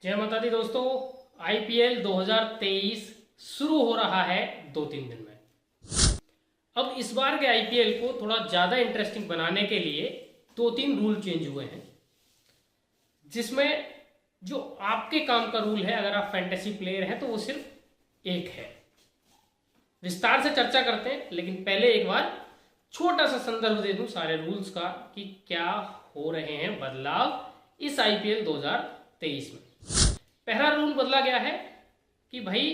जय माता दी दोस्तों। आईपीएल 2023 शुरू हो रहा है 2-3 दिन में। अब इस बार के आईपीएल को थोड़ा ज्यादा इंटरेस्टिंग बनाने के लिए 2-3 रूल चेंज हुए हैं, जिसमें जो आपके काम का रूल है, अगर आप फैंटेसी प्लेयर हैं तो वो सिर्फ एक है। विस्तार से चर्चा करते हैं, लेकिन पहले एक बार छोटा सा संदर्भ दे दूं सारे रूल्स का कि क्या हो रहे हैं बदलाव इस आईपीएल 2023 में। पहला रूल बदला गया है कि भाई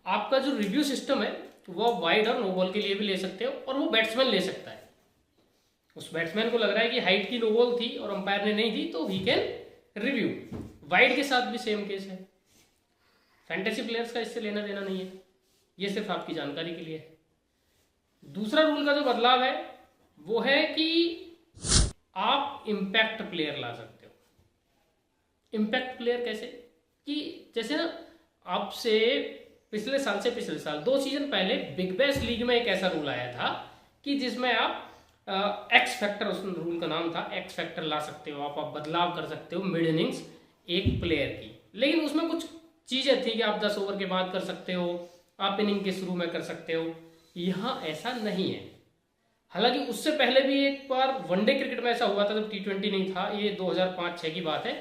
आपका जो रिव्यू सिस्टम है वो वाइड और नो बॉल के लिए भी ले सकते हो, और वो बैट्समैन ले सकता है। उस बैट्समैन को लग रहा है कि हाइट की नो बॉल थी और अंपायर ने नहीं दी, तो ही कैन रिव्यू। वाइड के साथ भी सेम केस है। फैंटेसी प्लेयर्स का इससे लेना देना नहीं है, ये सिर्फ आपकी जानकारी के लिए है। दूसरा रूल का जो बदलाव है वो है कि आप इम्पैक्ट प्लेयर ला सकते हो। इम्पैक्ट प्लेयर कैसे? कि जैसे ना आपसे पिछले साल 2 सीजन पहले बिग बैश लीग में एक ऐसा रूल आया था कि जिसमें आप एक्स फैक्टर, उस रूल का नाम था एक्स फैक्टर, ला सकते हो। आप बदलाव कर सकते हो मिड इनिंग्स एक प्लेयर की, लेकिन उसमें कुछ चीजें थी कि आप 10 ओवर के बाद कर सकते हो, आप इनिंग के शुरू में कर सकते हो। यहाँ ऐसा नहीं है। हालांकि उससे पहले भी एक बार वनडे क्रिकेट में ऐसा हुआ था जब T20 नहीं था, ये 2005-6 की बात है,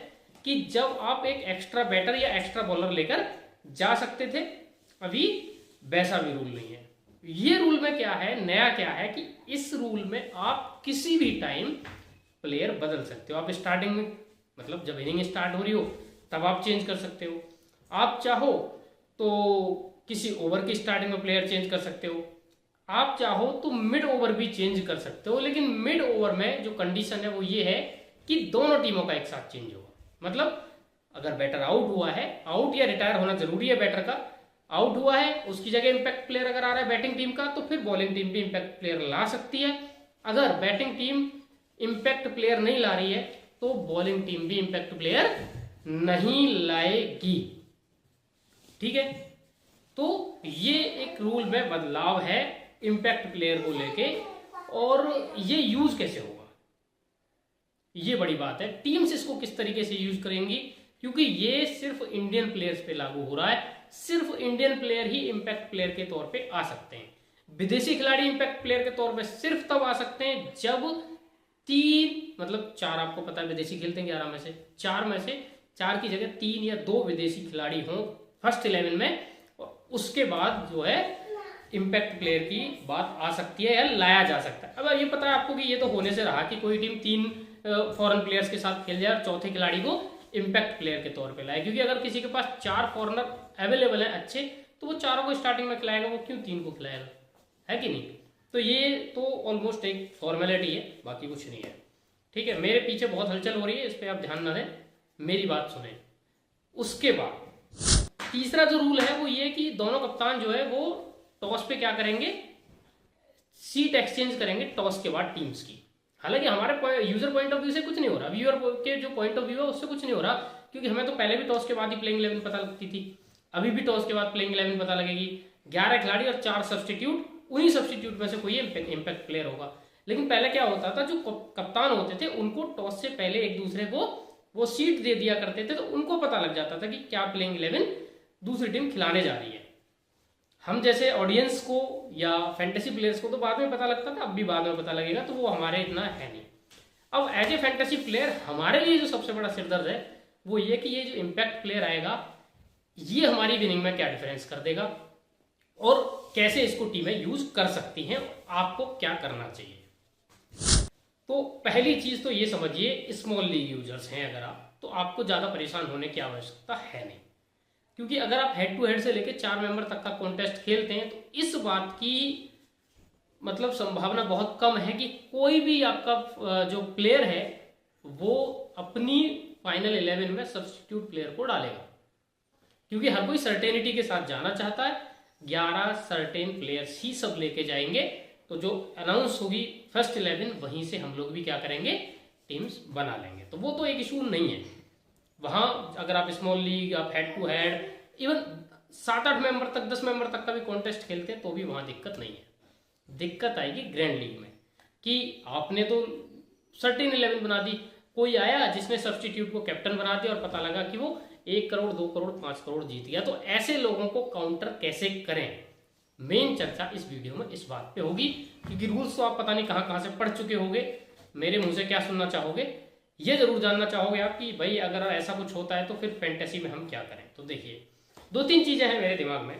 कि जब आप एक एक्स्ट्रा बैटर या एक्स्ट्रा बॉलर लेकर जा सकते थे। अभी वैसा भी रूल नहीं है। ये रूल में क्या है, नया क्या है कि इस रूल में आप किसी भी टाइम प्लेयर बदल सकते हो। आप स्टार्टिंग में, मतलब जब इनिंग स्टार्ट हो रही हो तब आप चेंज कर सकते हो। आप चाहो तो किसी ओवर की स्टार्टिंग में प्लेयर चेंज कर सकते हो। आप चाहो तो मिड ओवर भी चेंज कर सकते हो, लेकिन मिड ओवर में जो कंडीशन है वो ये है कि दोनों टीमों का एक साथ चेंज होगा। मतलब अगर बैटर आउट हुआ है, आउट या रिटायर होना जरूरी है बैटर का, आउट हुआ है, उसकी जगह इंपैक्ट प्लेयर अगर आ रहा है बैटिंग टीम का, तो फिर बॉलिंग टीम भी इंपैक्ट प्लेयर ला सकती है। अगर बैटिंग टीम इंपैक्ट प्लेयर नहीं ला रही है तो बॉलिंग टीम भी इंपैक्ट प्लेयर नहीं लाएगी। ठीक है, तो ये एक रूल में बदलाव है इंपैक्ट प्लेयर को लेके। और ये यूज कैसे होगा, ये बड़ी बात है। टीम्स इसको किस तरीके से यूज करेंगी, क्योंकि ये सिर्फ इंडियन प्लेयर्स पे लागू हो रहा है। सिर्फ इंडियन प्लेयर ही इंपैक्ट प्लेयर के तौर पे आ सकते हैं। विदेशी खिलाड़ी इंपैक्ट प्लेयर के तौर पे सिर्फ तब आ सकते हैं जब 3, मतलब 4, आपको पता है विदेशी खेलते हैं 11 में से 4 में से 4 की जगह 3 या 2 विदेशी खिलाड़ी हों फर्स्ट 11 में, उसके बाद जो है इंपैक्ट प्लेयर की बात आ सकती है या लाया जा सकता है। अब ये पता है आपको कि ये तो होने से रहा कि कोई टीम 3 फॉरेन प्लेयर्स के साथ खेल जाए और चौथे खिलाड़ी को इंपैक्ट प्लेयर के तौर पे लाए, क्योंकि अगर किसी के पास 4 फॉरनर अवेलेबल है अच्छे, तो वो 4 को स्टार्टिंग में खिलाएगा, वो क्यों 3 को खिलाएगा, है कि नहीं। तो ये तो ऑलमोस्ट एक फॉर्मेलिटी है, बाकी कुछ नहीं है। ठीक है, मेरे पीछे बहुत हलचल हो रही है, इस पर आप ध्यान ना दें, मेरी बात सुने। उसके बाद तीसरा जो रूल है वो ये कि दोनों कप्तान जो है वो टॉस पे क्या करेंगे, सीट एक्सचेंज करेंगे टॉस के बाद टीम्स की। हालांकि हमारे यूजर पॉइंट ऑफ व्यू से कुछ नहीं हो रहा, व्यूअर के जो पॉइंट ऑफ व्यू है उससे कुछ नहीं हो रहा, क्योंकि हमें तो पहले भी टॉस के बाद ही प्लेइंग 11 पता लगती थी, अभी भी टॉस के बाद प्लेइंग 11 पता लगेगी। 11 खिलाड़ी और 4 सब्सटीट्यूट, उन्हीं सब्सटीट्यूट में से कोई इंपैक्ट प्लेयर होगा। लेकिन पहले क्या होता था, जो कप्तान होते थे उनको टॉस से पहले एक दूसरे को वो सीट दे दिया करते थे, तो उनको पता लग जाता था कि क्या प्लेइंग 11 दूसरी टीम खिलाने जा रही है। हम जैसे ऑडियंस को या फैंटेसी प्लेयर्स को तो बाद में पता लगता था, अब भी बाद में पता लगेगा, तो वो हमारे इतना है नहीं। अब एज ए फैंटेसी प्लेयर हमारे लिए जो सबसे बड़ा सिरदर्द है वो ये कि ये जो इंपैक्ट प्लेयर आएगा ये हमारी विनिंग में क्या डिफरेंस कर देगा और कैसे इसको टीमें यूज कर सकती हैं, आपको क्या करना चाहिए। तो पहली चीज तो ये समझिए, स्मॉल लीग यूजर्स हैं अगर आप, तो आपको ज्यादा परेशान होने की आवश्यकता है नहीं, क्योंकि अगर आप हेड टू हेड से लेकर 4 मेंबर तक का कॉन्टेस्ट खेलते हैं तो इस बात की मतलब संभावना बहुत कम है कि कोई भी आपका जो प्लेयर है वो अपनी फाइनल 11 में सब्स्टिट्यूट प्लेयर को डालेगा, क्योंकि हर कोई सर्टेनिटी के साथ जाना चाहता है। 11 सर्टेन प्लेयर्स ही सब लेके जाएंगे, तो जो अनाउंस होगी फर्स्ट 11 वहीं से हम लोग भी क्या करेंगे, टीम्स बना लेंगे। तो वो तो एक इशू नहीं है वहां। अगर आप स्मॉल लीग, आप head to head, even 7-8 member तक, 10 मेंबर तक का भी कॉन्टेस्ट खेलते हैं तो भी वहां दिक्कत नहीं है। दिक्कत आएगी ग्रैंड लीग में कि आपने तो सर्टेन 11 बना दी, कोई आया जिसने सब्स्टिट्यूट को कैप्टन बना दिया और पता लगा कि वो 1 करोड़ 2 करोड़ 5 करोड़ जीत गया। तो ऐसे लोगों को काउंटर कैसे करें, मेन चर्चा इस वीडियो में इस बात पे होगी, क्योंकि रूल्स तो आप पता नहीं कहाँ से पढ़ चुके होंगे। मेरे मुंह से क्या सुनना चाहोगे, ये जरूर जानना चाहोगे आप कि भाई अगर ऐसा कुछ होता है तो फिर फैंटेसी में हम क्या करें। तो देखिए 2-3 चीजें हैं मेरे दिमाग में।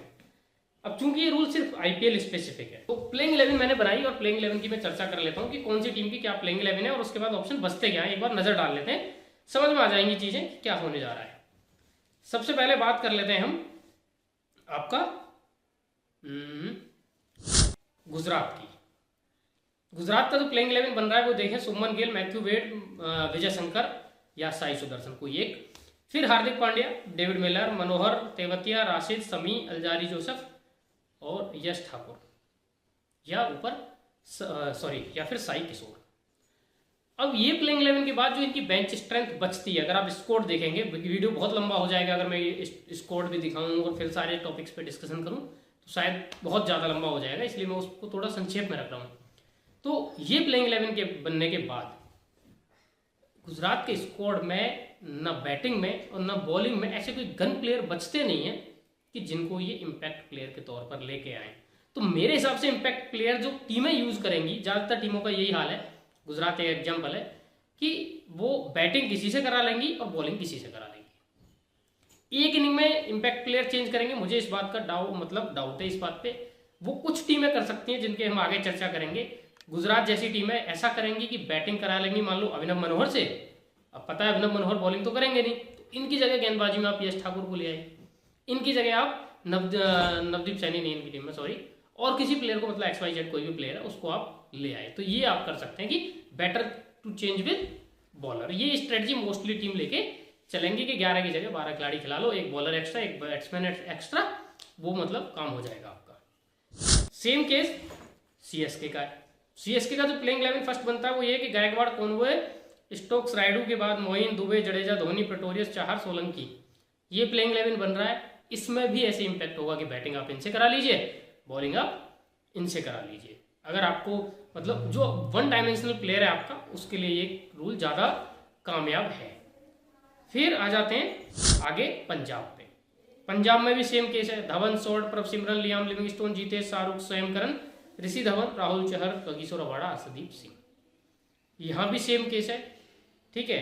अब चूंकि ये रूल सिर्फ आईपीएल स्पेसिफिक है, तो प्लेइंग 11 मैंने बनाई और प्लेइंग 11 की मैं चर्चा कर लेता हूँ कि कौन सी टीम की क्या प्लेइंग 11 है और उसके बाद ऑप्शन बचते क्या है, एक बार नजर डाल लेते हैं, समझ में आ जाएंगी चीजें कि क्या होने जा रहा है। सबसे पहले बात कर लेते हैं हम आपका गुजरात की। गुजरात का जो प्लेइंग 11 बन रहा है वो देखें, सुमन गिल, मैथ्यू वेड, विजय शंकर या साई सुदर्शन कोई एक, फिर हार्दिक पांड्या, डेविड मिलर, मनोहर तेवतिया, राशिद, समी, अल्जारी जोसेफ और यश ठाकुर, या ऊपर या फिर साई किशोर। अब ये प्लेइंग 11 के बाद जो इनकी बेंच स्ट्रेंथ बचती है, अगर आप स्कोर देखेंगे, वीडियो बहुत लंबा हो जाएगा अगर मैं स्कोर भी दिखाऊं और फिर सारे टॉपिक्स पे डिस्कशन करूं तो शायद बहुत ज़्यादा लंबा हो जाएगा, इसलिए मैं उसको थोड़ा संक्षेप में रख रहा हूँ। तो ये प्लेइंग 11 के बनने के बाद गुजरात के स्क्वाड में न बैटिंग में और न बॉलिंग में ऐसे कोई गन प्लेयर बचते नहीं है कि जिनको ये इम्पैक्ट प्लेयर के तौर पर लेके आए। तो मेरे हिसाब से इम्पैक्ट प्लेयर जो टीमें यूज करेंगी, ज़्यादातर टीमों का यही हाल है, गुजरात एक एग्जाम्पल है, कि वो बैटिंग किसी से करा लेंगी और बॉलिंग किसी से करा लेंगी। एक इनिंग में इम्पैक्ट प्लेयर चेंज करेंगे, मुझे इस बात का डाउट है इस बात पे। वो कुछ टीमें कर सकती हैं जिनके हम आगे चर्चा करेंगे। गुजरात जैसी टीमें ऐसा करेंगी कि बैटिंग करा लेंगी, मान लो अभिनव मनोहर से, अब पता है अभिनव मनोहर बॉलिंग तो करेंगे नहीं, तो इनकी जगह गेंदबाजी में आप यश ठाकुर को ले आए, इनकी जगह आप नवदीप सैनी नहीं इनकी टीम में, सॉरी, और किसी प्लेयर को, मतलब XYZ कोई भी प्लेयर है उसको आप ले आए। तो ये आप कर सकते हैं कि better to change with bowler. ये स्ट्रेटजी मोस्टली टीम लेके चलेंगे कि 11 की जगह 12 खिलाड़ी खिला लो, एक बॉलर एक्स्ट्रा, एक बैट्समैन एक्स्ट्रा, वो मतलब काम हो जाएगा आपका। सेम केस CSK का है। CSK का जो प्लेइंग 11 फर्स्ट बनता है वो ये कि गायकवाड़, कॉनवे, स्टोक्स, रायडू के बाद मोइन, दुबे, जडेजा, धोनी, प्रेटोरियस, चाहर, सोलंकी, ये प्लेइंग 11 बन रहा है। इसमें भी ऐसे इंपैक्ट होगा कि बैटिंग आप इनसे करा लीजिए, बॉलिंग आप इनसे करा लीजिए। अगर आपको मतलब जो 1 डायमेंशनल प्लेयर है आपका, उसके लिए ये रूल ज़्यादा कामयाब है। फिर आ जाते हैं आगे पंजाब पे। पंजाब में भी सेम केस है, Dhawan, short, Prabhsimran, Liam Livingstone, Jitesh, Shahrukh, स्वयं करन, ऋषि धवन, राहुल चहर, कगिसो रबाड़ा, अर्शदीप सिंह, यहाँ भी सेम केस है। ठीक है,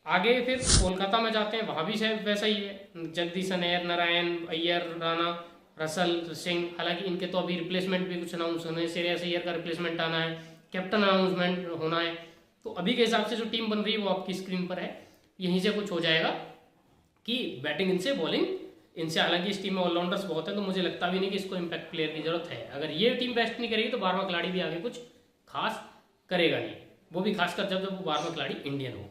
आगे फिर कोलकाता में जाते हैं, वहाँ भी वैसा ही है, जगदीश अय्यर, नारायण अय्यर, राणा, रसल, सिंह, हालांकि इनके तो अभी रिप्लेसमेंट भी कुछ अनाउंस होने, श्रेयस अय्यर का रिप्लेसमेंट आना है, कैप्टन अनाउंसमेंट होना है। तो अभी के हिसाब से जो टीम बन रही है वो आपकी स्क्रीन पर है, यहीं से कुछ हो जाएगा कि बैटिंग इनसे, बॉलिंग इनसे। हालांकि इस टीम में ऑलराउंडर्स बहुत है, तो मुझे लगता भी नहीं कि इसको इम्पैक्ट प्लेयर की जरूरत है। अगर ये टीम बेस्ट नहीं करेगी तो 12वां खिलाड़ी भी आगे कुछ खास करेगा नहीं, वो भी खासकर जब वो 12वां खिलाड़ी इंडियन हो।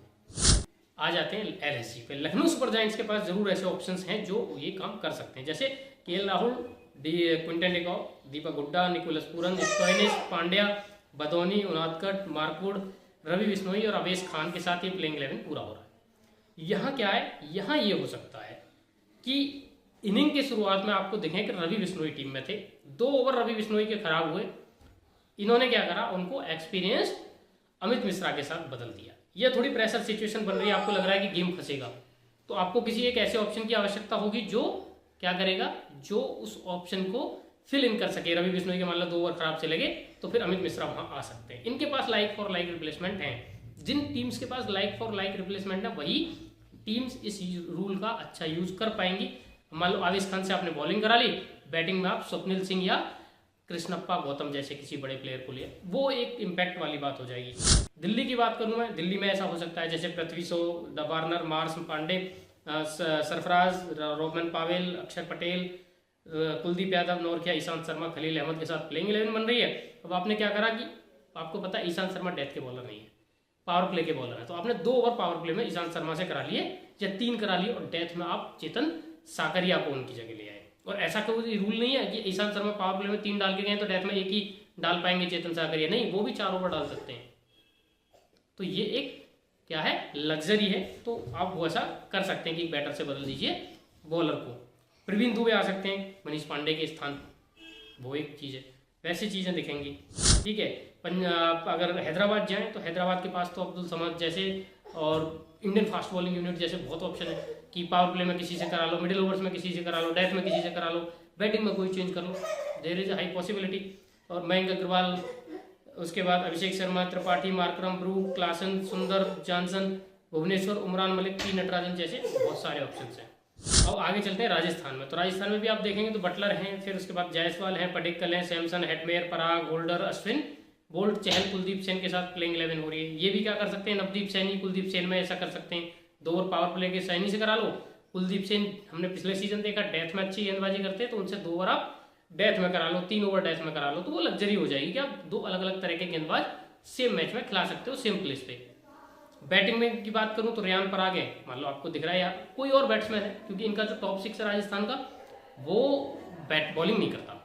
आ जाते हैं LSG पे। लखनऊ सुपर जायंट्स के पास जरूर ऐसे ऑप्शंस हैं जो ये काम कर सकते हैं, जैसे KL Rahul, Quinton de Kock, Deepak Hooda, Nicholas Pooran, Stoinis, Pandya, Badoni, Unadkat, Mark Wood, Ravi Bishnoi और अवेश खान के साथ ये प्लेइंग 11 पूरा हो रहा है। यहाँ क्या है, यहाँ ये हो सकता है कि इनिंग की शुरुआत में आपको देखें कि रवि बिश्नोई टीम में थे, 2 ओवर रवि बिश्नोई के खराब हुए, इन्होंने क्या करा, उनको एक्सपीरियंस अमित मिश्रा के साथ बदल दिया। ये थोड़ी प्रेशर सिचुएशन बन रही है, आपको लग रहा है कि गेम फंसेगा, तो आपको किसी एक ऐसे ऑप्शन की आवश्यकता होगी जो क्या करेगा, जो उस ऑप्शन को फिल इन कर सके। रवि बिश्नोई के मान लो 2 ओवर खराब चले गए, तो फिर अमित मिश्रा वहां आ सकते हैं। इनके पास लाइक फॉर लाइक रिप्लेसमेंट है। जिन टीम्स के पास लाइक फॉर लाइक रिप्लेसमेंट है वही टीम्स इस रूल का अच्छा यूज कर पाएंगी। मान लो आवेश खान से आपने बॉलिंग करा ली, बैटिंग में आप स्वप्निल सिंह या कृष्णप्पा गौतम जैसे किसी बड़े प्लेयर को लिया, वो एक इम्पैक्ट वाली बात हो जाएगी। दिल्ली की बात करूं मैं, दिल्ली में ऐसा हो सकता है जैसे Prithvi Shaw, Warner, Marsh, Pandey, Sarfaraz, Rovman Powell, Axar Patel, Kuldeep Yadav, नौरखिया, Ishant Sharma, Khalil Ahmad के साथ प्लेइंग 11 बन रही है। अब आपने क्या करा कि आपको पता है ईशांत शर्मा डेथ के बॉलर नहीं है, पावर प्ले के बॉलर है, तो आपने 2 ओवर पावर प्ले में ईशांत शर्मा से करा लिए या 3 करा लिए और डेथ में आप चेतन साकरिया को उनकी जगह ले आए। और ऐसा कोई रूल नहीं है कि ईशांत शर्मा पावर प्ले में 3 डाल के गए तो डेथ में 1 ही डाल पाएंगे चेतन साकरिया, नहीं, वो भी 4 ओवर डाल सकते हैं। तो ये एक क्या है, लग्जरी है, तो आप वो ऐसा कर सकते हैं कि बैटर से बदल दीजिए बॉलर को। प्रवीण दुबे आ सकते हैं मनीष पांडे के स्थान, वो एक चीज़ है, वैसी चीज़ें दिखेंगी। ठीक है, अगर हैदराबाद जाएं तो हैदराबाद के पास तो अब्दुल समद जैसे और इंडियन फास्ट बॉलिंग यूनिट जैसे बहुत ऑप्शन है। कि पावर प्ले में किसी से करा लो, मिडिल ओवर्स में किसी से करा लो, डेथ में किसी से करा लो, बैटिंग में कोई चेंज कर लो, देयर इज हाई पॉसिबिलिटी। और मयंक अग्रवाल, उसके बाद Abhishek Sharma, Tripathi, Markram, Brook, Klaasen, Sundar, Jansen, Bhuvneshwar, Umran Malik, P Natarajan जैसे बहुत सारे ऑप्शंस हैं। अब आगे चलते हैं राजस्थान में। तो राजस्थान में भी आप देखेंगे तो बटलर हैं, फिर उसके बाद जायसवाल हैं, पडिक्कल हैं, सैमसन, हेटमेयर, पराग, होल्डर, अश्विन, बोल्ट, चहल, कुलदीप सेन के साथ प्लेइंग 11 हो रही है। ये भी क्या कर सकते हैं, नवदीप सैनी, कुलदीप सेन में ऐसा कर सकते हैं, 2 ओवर पावर प्ले के सैनी से करा लो। कुलदीप सेन हमने पिछले सीजन देखा डेथ में अच्छी गेंदबाजी करते हैं, तो उनसे 2 ओवर आप डेथ में करा लो, 3 ओवर डेथ में करा लो, तो वो लग्जरी हो जाएगी कि आप 2 अलग अलग तरह के गेंदबाज सेम मैच में खिला सकते हो सेम प्लेस पे। बैटिंग में की बात करूं तो रियान पराग है, मान लो आपको दिख रहा है, यार कोई और बैट्समैन है, क्योंकि इनका जो टॉप 6 है राजस्थान का वो बैट बॉलिंग नहीं करता।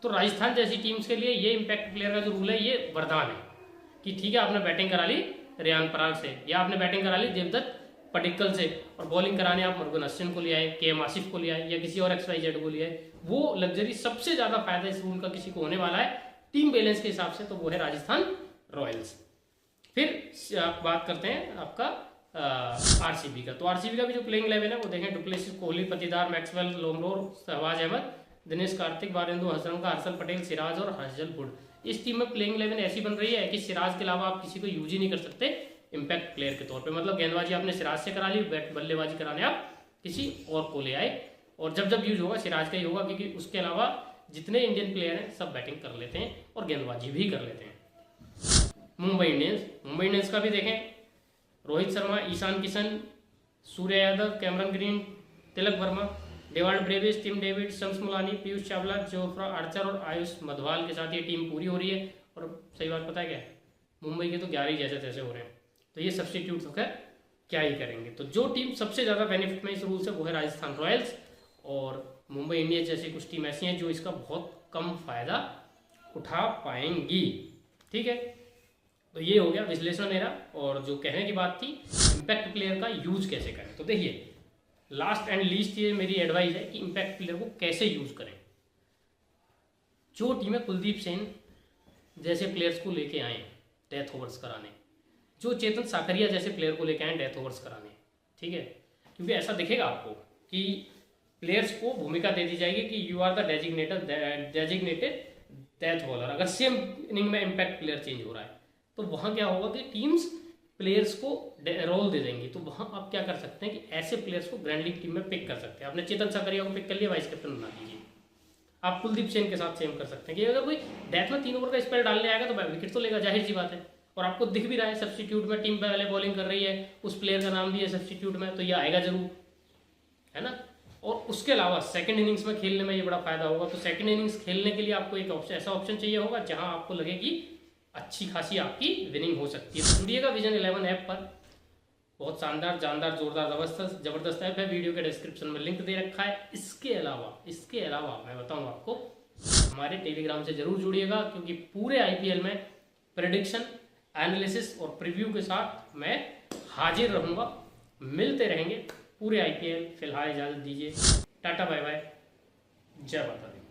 तो राजस्थान जैसी टीम्स के लिए ये इम्पैक्ट प्लेयर का जो रूल है ये वरदान है कि ठीक है आपने बैटिंग करा ली रियान पराग से, या आपने बैटिंग करा ली देवदत्त पडिक्कल से, और बॉलिंग कराने आप मुरुगन अश्विन को ले आए, के.एम. आसिफ को ले आए, या किसी और XYZ को ले आए, वो लग्जरी सबसे ज्यादा फायदा इस रूल का किसी को होने वाला है टीम बैलेंस के हिसाब से, तो वो है राजस्थान रॉयल्स। फिर आप बात करते हैं आपका आरसीबी का। तो आरसीबी का भी जो प्लेइंग 11 है वो देखें, डुप्लेसिस, कोहली, पतिदार, मैक्सवेल, लोमरोर, शहबाज अहमद, दिनेश कार्तिक, बारेंदु हसरंगा, हर्षल पटेल, सिराज और हर्षल वुड। इस टीम में प्लेइंग 11 ऐसी बन रही है कि सिराज के अलावा आप किसी को यूज ही नहीं कर सकते इम्पैक्ट प्लेयर के तौर पे। मतलब गेंदबाजी आपने सिराज से करा ली, बल्लेबाजी कराने आप किसी और को ले आए, और जब जब यूज होगा सिराज का ही होगा, क्योंकि उसके अलावा जितने इंडियन प्लेयर हैं सब बैटिंग कर लेते हैं और गेंदबाजी भी कर लेते हैं। मुंबई इंडियंस का भी देखें, Rohit Sharma, Ishan Kishan, Surya Yadav, Cameron Green, Tilak Varma, Dewald Brevis, Tim David, Shams Mulani, Piyush Chawla, Jofra Archer और आयुष मधवाल के साथ ये टीम पूरी हो रही है। और सही बात पता है क्या है, मुंबई के तो 11 ही जैसे तैसे हो रहे हैं, तो ये सब्स्टिट्यूट होकर क्या ही करेंगे। तो जो टीम सबसे ज़्यादा बेनिफिट में इस रूल से वो है राजस्थान रॉयल्स, और मुंबई इंडियंस जैसी कुछ टीम ऐसी हैं जो इसका बहुत कम फायदा उठा पाएंगी। ठीक है, तो ये हो गया विश्लेषण मेरा, और जो कहने की बात थी इम्पैक्ट प्लेयर का यूज कैसे करें। तो देखिए, लास्ट एंड लीस्ट ये मेरी एडवाइस है कि इम्पैक्ट प्लेयर को कैसे यूज करें। जो टीमें कुलदीप सेन जैसे प्लेयर्स को लेके आए डेथ ओवर्स कराने, जो चेतन साकरिया जैसे प्लेयर को लेके आए डेथ ओवर्स कराने, ठीक है, क्योंकि ऐसा दिखेगा आपको कि प्लेयर्स को भूमिका दे दी जाएगी कि you are the designated death bowler. अगर सेम इनिंग में इम्पैक्ट प्लेयर चेंज हो रहा है तो वहाँ क्या होगा कि टीम्स प्लेयर्स को रोल दे देंगी, तो वहाँ आप क्या कर सकते हैं कि ऐसे प्लेयर्स को ग्रैंड लीग टीम में पिक कर सकते हैं। आपने चेतन साकरिया को पिक कर लिया, वाइस कैप्टन बना दीजिए। आप कुलदीप सेन के साथ सेम कर सकते हैं कि अगर कोई डेथ में 3 ओवर का स्पेल डालने आएगा तो विकेट तो लेगा, जाहिर सी बात है। और आपको दिख भी रहा है सब्स्टिट्यूट में टीम पहले बॉलिंग कर रही है, उस प्लेयर का नाम भी है सब्स्टिट्यूट में, तो ये आएगा जरूर, है ना। और उसके अलावा सेकंड इनिंग्स में खेलने में ये बड़ा फायदा होगा। तो सेकंड इनिंग्स खेलने के लिए आपको एक ऐसा ऑप्शन चाहिए होगा जहां आपको लगे कि अच्छी खासी आपकी विनिंग हो सकती है। तो जुड़िएगा विजन 11 ऐप पर, बहुत शानदार, जानदार, जोरदार, जबरदस्त ऐप है। वीडियो के डिस्क्रिप्शन में लिंक दे रखा है। इसके अलावा मैं बताऊं आपको, हमारे टेलीग्राम से जरूर जुड़िएगा, क्योंकि पूरे IPL में प्रेडिक्शन, एनालिसिस और प्रीव्यू के साथ मैं हाजिर रहूंगा। मिलते रहेंगे पूरे IPL। फिलहाल इजाजत दीजिए, टाटा बाय बाय, जय माता दी।